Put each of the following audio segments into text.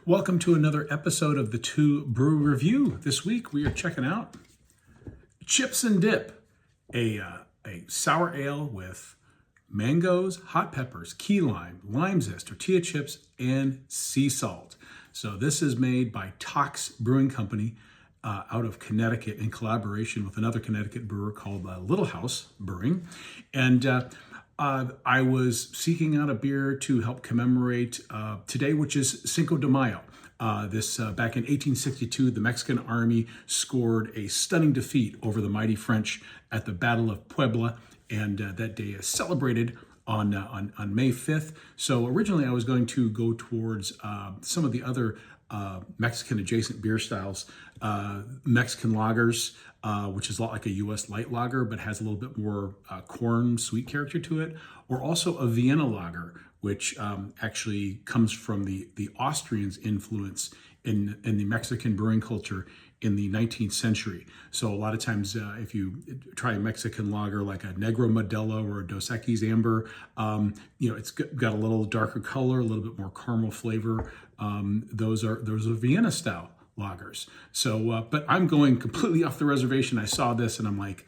Welcome to another episode of the TUE Brew Review. This week we are checking out Chips and Dip, a sour ale with mangoes, hot peppers, key lime, lime zest, tortilla chips, and sea salt. So this is made by Tox Brewing Company out of Connecticut in collaboration with another Connecticut brewer called Little House Brewing. And I was seeking out a beer to help commemorate today, which is Cinco de Mayo. Back in 1862, the Mexican army scored a stunning defeat over the mighty French at the Battle of Puebla, and that day is celebrated on May 5th. So originally I was going to go towards some of the other Mexican adjacent beer styles, Mexican lagers, which is a lot like a U.S. light lager, but has a little bit more corn sweet character to it, or also a Vienna lager, which actually comes from the Austrians' influence in the Mexican brewing culture in the 19th century. So a lot of times if you try a Mexican lager like a Negro Modelo or a Dos Equis Amber, it's got a little darker color, a little bit more caramel flavor. Those are Vienna style lagers. So, but I'm going completely off the reservation. I saw this and I'm like,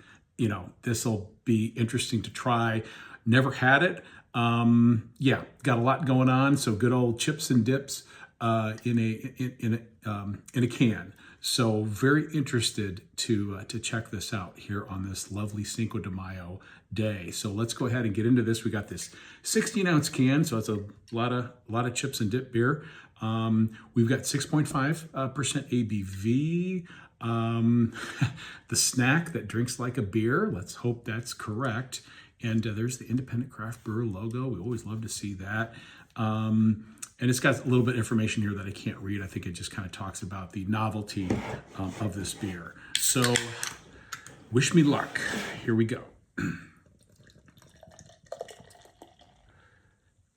this will be interesting to try. Never had it. Got a lot going on. So good old chips and dips in a can. So very interested to check this out here on this lovely Cinco de Mayo day. So let's go ahead and get into this. We got this 16-ounce can, so it's a lot of chips and dip beer. We've got 6.5% ABV. The snack that drinks like a beer. Let's hope that's correct. And there's the Independent Craft Brewer logo. We always love to see that. And it's got a little bit of information here that I can't read. I think it just kind of talks about the novelty of this beer. So wish me luck. Here we go.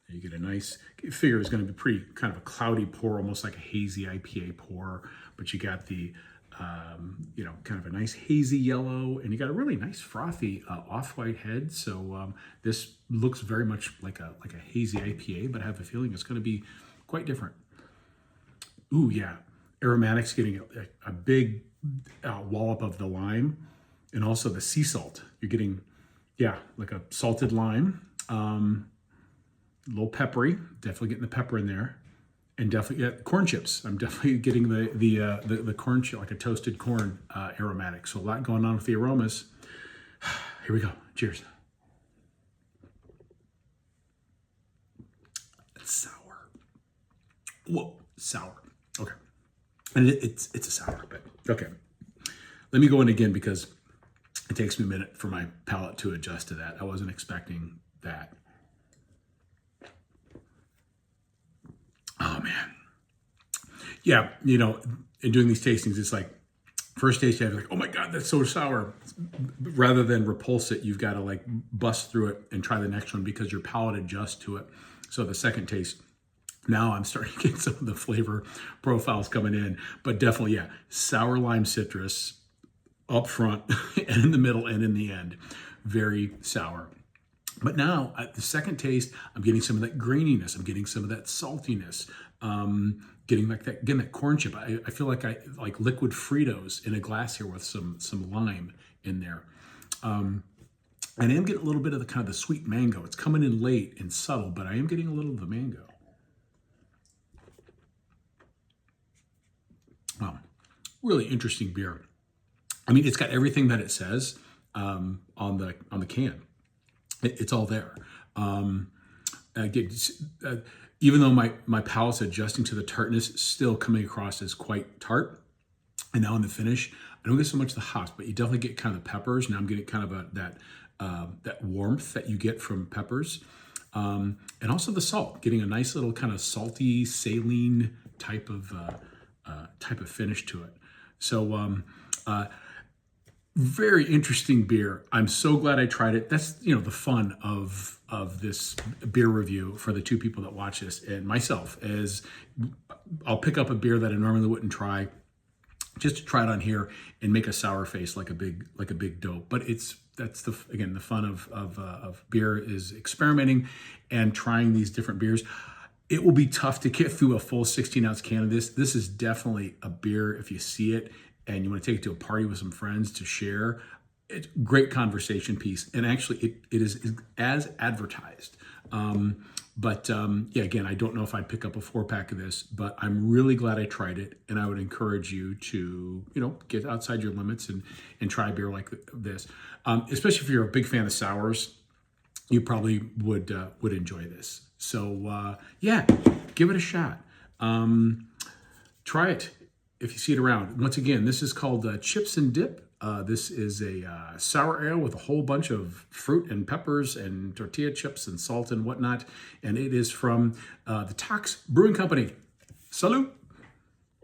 You get a nice, figure is going to be pretty kind of a cloudy pour, almost like a hazy IPA pour, but you got the, kind of a nice hazy yellow, and you got a really nice frothy off-white head. So this looks very much like a hazy IPA, but I have a feeling it's going to be quite different. Ooh, yeah. Aromatics getting a big wallop of the lime, and also the sea salt. You're getting, like a salted lime. A little peppery, definitely getting the pepper in there, and definitely corn chips. I'm definitely getting the corn chip, like a toasted corn aromatic. So a lot going on with the aromas. Here we go. Cheers. It's sour. Whoa, sour. Okay, and it's a sour bit. Okay, let me go in again because it takes me a minute for my palate to adjust to that. I wasn't expecting that. Oh man. Yeah, in doing these tastings, it's like first taste you have like, oh my God, that's so sour. Rather than repulse it, you've got to like bust through it and try the next one because your palate adjusts to it. So the second taste, now I'm starting to get some of the flavor profiles coming in, but definitely, sour lime citrus up front and in the middle and in the end, very sour. But now at the second taste, I'm getting some of that graininess. I'm getting some of that saltiness. Getting like that, again, that corn chip. I feel like I like liquid Fritos in a glass here with some lime in there. And I am getting a little bit of the kind of the sweet mango. It's coming in late and subtle, but I am getting a little of the mango. Really interesting beer. I mean, it's got everything that it says on the can. It's all there. Even though my palate's adjusting to the tartness, still coming across as quite tart. And now in the finish, I don't get so much the hops, but you definitely get kind of the peppers. Now I'm getting kind of that warmth that you get from peppers, and also the salt. Getting a nice little kind of salty, saline type of finish to it. So. Very interesting beer. I'm so glad I tried it. That's, the fun of this beer review for the two people that watch this and myself is I'll pick up a beer that I normally wouldn't try just to try it on here and make a sour face like a big dope. But that's the fun of beer is experimenting and trying these different beers. It will be tough to get through a full 16-ounce can of this. This is definitely a beer if you see it and you want to take it to a party with some friends to share. It's a great conversation piece. And actually, it is as advertised. Yeah, again, I don't know if I'd pick up a 4-pack of this, but I'm really glad I tried it. And I would encourage you to, get outside your limits and try a beer like this. Especially if you're a big fan of sours, you probably would enjoy this. So yeah, give it a shot. Try it if you see it around. Once again, this is called Chips and Dip. This is a sour ale with a whole bunch of fruit and peppers and tortilla chips and salt and whatnot. And it is from the Tox Brewing Company. Salute!